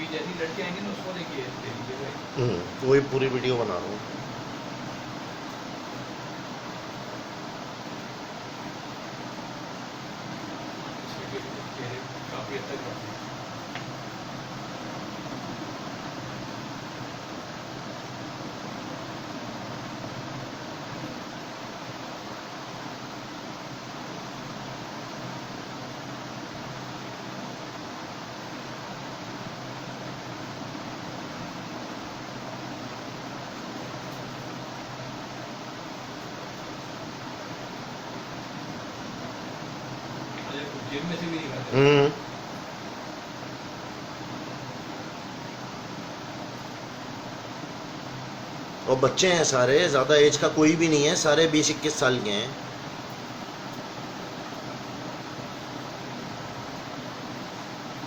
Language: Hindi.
अभी जैसी लड़की आएंगी ना उसको देखिए दे दीजिए भाई। वही पूरी वीडियो बना रहा हूँ। इस वीडियो में चेहरे काफी हद तक बढ़ते हैं। जिम में से भी नहीं खाते। और बच्चे हैं सारे, ज़्यादा एज का कोई भी नहीं है, सारे 20-21 साल के हैं।